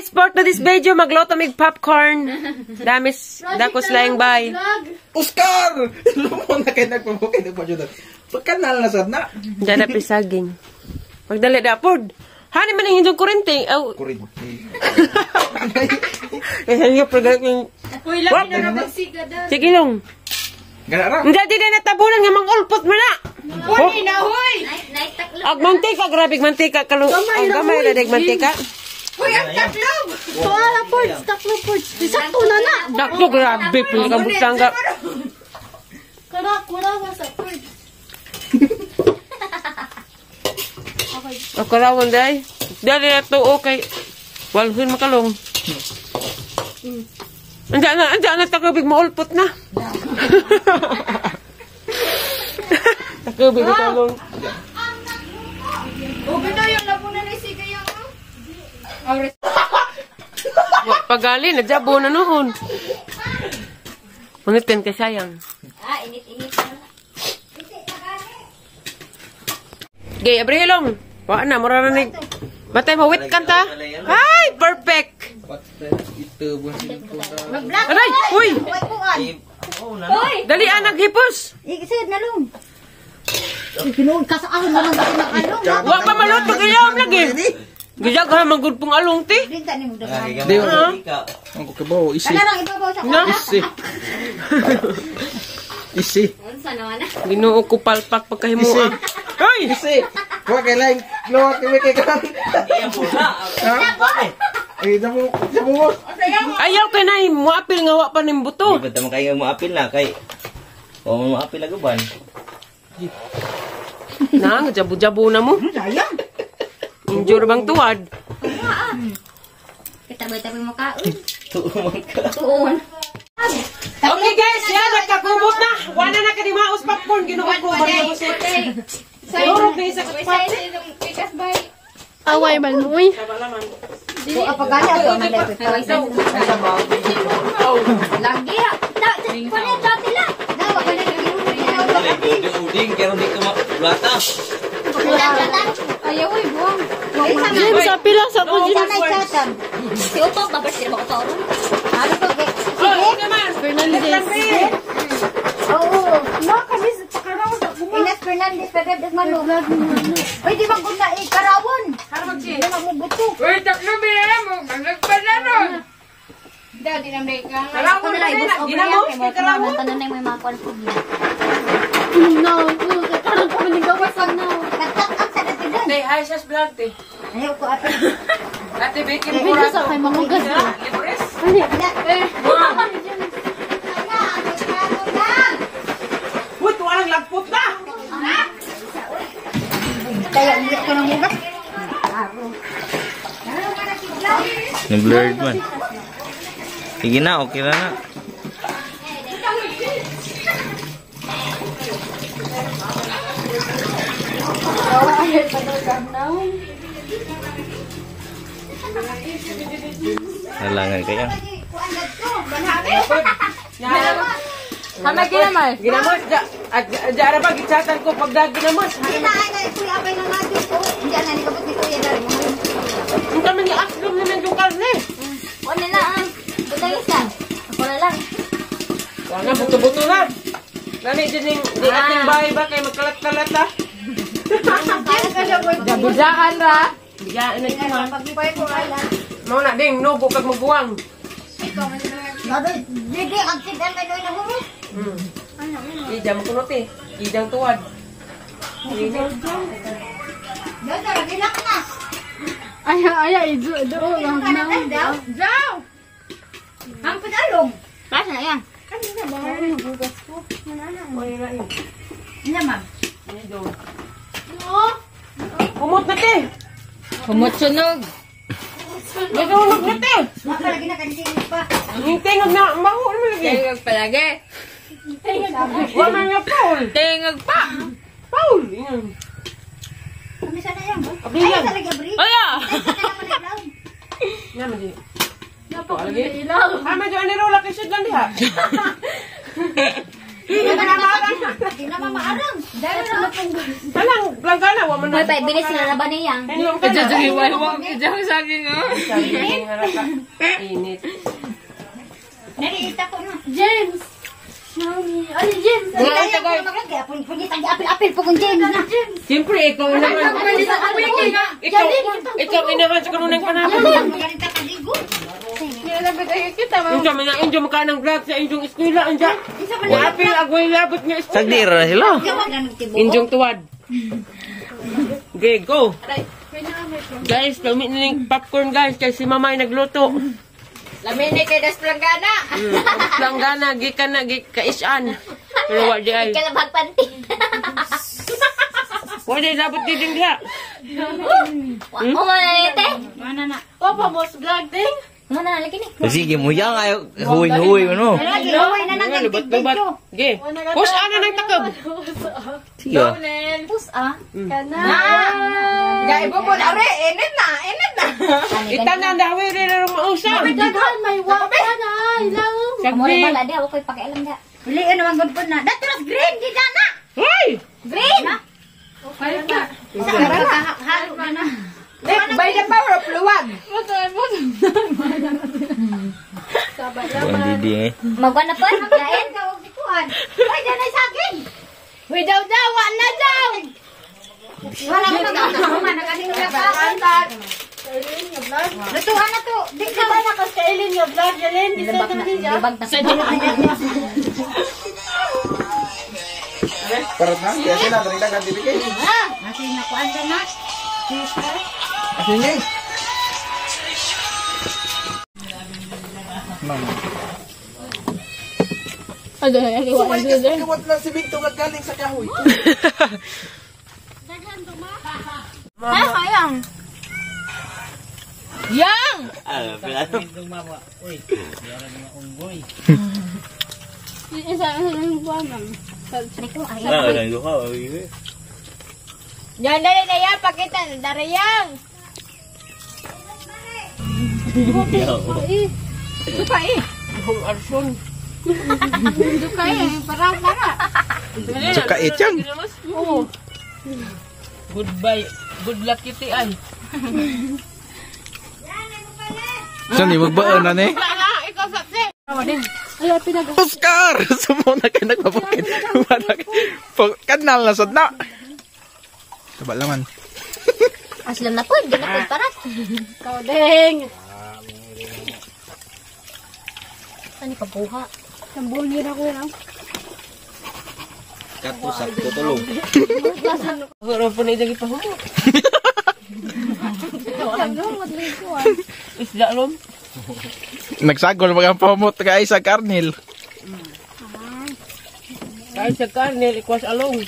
guys, for to this video, magluto mig popcorn. Damis, dakos laing bay. Oscar! Lumo na kayo nagpabukay ng padyudan. Pagkanal na sad na. Diyan na pisaging. Magdali na pod. Hani man yung hindong kurente. Kurente. Kaya yung pagkakas yung... Uy, lagi na napagsiga doon. Sige lang. Ganara. Hindi din natabunan nga mang-ulpot mo na. Uy, na, huy! Ag mantika, grabig mantika. Ang gamay na dig mantika. Uy, ang taklog! Tuwala po, taklog po. Sakto na na. Dakto, grabe. Pili kang butangga. Wala ba sa food? Ako rawan day. Dali na to, okay. Walhun makalong. Andiyan na takabig maulpot na. Takabig makalong. Okay na yung labunan ni Siga yung... Pagali, nagjabo na noon. Mangitin ka sayang. Init-init na. Gay, abrilong. Wala na, mararanig. Batay, mawit kanta. Ay, perfect. Ito buwan sila. Aray, uy. Uy! Dali, naghipos. Ikisid na lum. Pinuod ka sa ahon naman ako ng along. Wala pa malot, mag-iyaw lagi. Gijag ha, magudpong along, ti. Rinta ni mo dagan. Di ang kukabaw, isi. Kana lang ibabaw sa No? Isi. Isi. Unsa naman na? Ginoo ko palpak pagkahimuan. Ay! Isi. Huwag kay lain. Luwag kay kay kan. Ay, damo mo. Ayaw ka na, muapil nga wa pa ng buto. Di ba tama kayo maapil na kay o maapil na guban. Na, jabo-jabo na mo. Sayang. Injure bang tuwad? Kitabay-tabay mo kaon. Tuumang ka. Tuon. Okay guys, yan, nagkakubot na. Wala na ka di maus popcorn, ginukukuban na usip. Siguro kayo sa kapate. Away man mo eh. So, apagani ato na lepe. Lagi ya. Kanya dati lang. Dawa ka na Uding kaya hindi ka makulata. ayaw ay buwang. Jim, sa pila sa ko Jim. Si Opa, babas sila mga tauron. Ano to? Oh, naman. Fernandez. Oo. No, kami sa pakaraw sa bunga. Inas Fernandez, Fernandez Mano. Uy, di ba kung na karawon? Karawon siya. Hindi mo buto. Uy, taklo biya mo. Nagpala ron. Dati na may kang... Karawon na rin. Ginamos, may karawon. Tanong na yung may mga konfugya. No, parang kami ni gawas na. Nagtatak sa natigan. Tay, hi, sas vlog, te. Ayaw ko ate. Ate, baking Video mura sa kay mamugas ko. Libres? Ani. Uy, tuwalang lagpot na. Kaya hindi ko nang mugas. Nag-blurred man. Sige na, okay na na. Halangan kaya. Kami ginamay. Ginamos, jara pa, gichatan ko pag ginamos. Hindi na ay kuya abay na nga dito. Hindi na ni kapag ni kuya dari mo. Ang kami ni aslom naman yung karne. Ano na ang butagisan? Ako na lang. Wala, buto-buto na. Nani, dyan yung ating bahay ba kayo magkalat-kalat ha? Jabudaan ra. Bigyan na ito ha. Pag-ipay ko ala. Mau na ding, no, bukag magbuwang. Didi, ang sidan may doon na mo. Idam ko te. Idang tuwad. Doon na, rilak na. Ay, do lang na. Daw! Hampit along. Basta na yan. Ano ma'am? Kumot na te. Kumot sunog. Nagawag na te. Makalagi na kantingin pa. Yung tingog na, mahul mo lagi. Tingog palagi. Wala nga Paul. Tingog pa. Paul. Yan. Kami sana yan. Abri Ay, yan. talaga abri. Aya. Yan, madi. Lagi. Ah, medyo anirola kay Sid lang diha. Hindi naman maarang. Dahil na pong... Talang, langgana, wa man Boy, pa, bilis na ba niya? Iwan-iwan. Ijang saging, oh. Init. Nariita ko na. James! Mami, ano James? Kaya ko naman kaya pwede tagi-apil po kung James na. Siyempre, ikaw naman. Ikaw inahan sa kanunang panahon. Magalita ka ligo. Injo, may na-injo maka ng vlog sa injong eskwela. Anja, apil, agway labot nga eskwela. Sagdira na sila. Injong tuwad. Okay, go. Guys, kami na yung popcorn guys. Kasi si mamay nagluto. Lamini kay das planggana. Langgana, gikan na, kaisan. Pero wadi ay. Kalabag panty. Wadi, labot din diha. O mananite. Mana na. Papa, boss vlog din. Mana na lagi ni. Sige mo yan ay huwi-huwi mo no. Lagi laway na nang Lubat-lubat. Okay. Push ana ng takab. Sige ah. Pus ah. Kana. Gay bo are enit na. Itanan daw rin na mausap. Daghan, may wapa na. Ilaw. Amo rin bala di ako koy pakialam da. Uli naman gud po na. Daturas green di na. Hoy! Green. Ayun na. Halo na na. By the power of luwag. Buwan didi eh. Magwa na po. Lain ka og dikuan. Ay danay saging. Uy, daw, wala daw. Wala ko na nagaling na pa. Lutuan na to. Di ka ba na Tapos kailin yung vlog, Yalin. Di sa naman siya. Parang na, kaya sila, nagdagan dibigay. Nasi nakuan ka na. Sige. Mama. Ano, naliwan ko din. Iwat lang si Victor at galing sa kahoy. Ay, sayang. Yang! Isa yung buwanang. Yan, dali na yan. Pakita na, darayang. Duka eh. Hong arson. Duka eh. Parang para. Suka ityang. Oo. Goodbye. Good luck kiti ay. Saan yung magbaan na ni? Ikaw sa Ay, pinag... Oscar! Sumuna ka nagpapakit. Kanal na sad na. Taba laman. Aslam na po. Di na po parat. Kaudeng. Ano ka buha? Sambungin ako lang. Katusap ko tulog. Pero po na itagi pa humot. Isda lom. Nagsagol mga pamot kay sa karnil. Kahit sa karnel, ikwas along.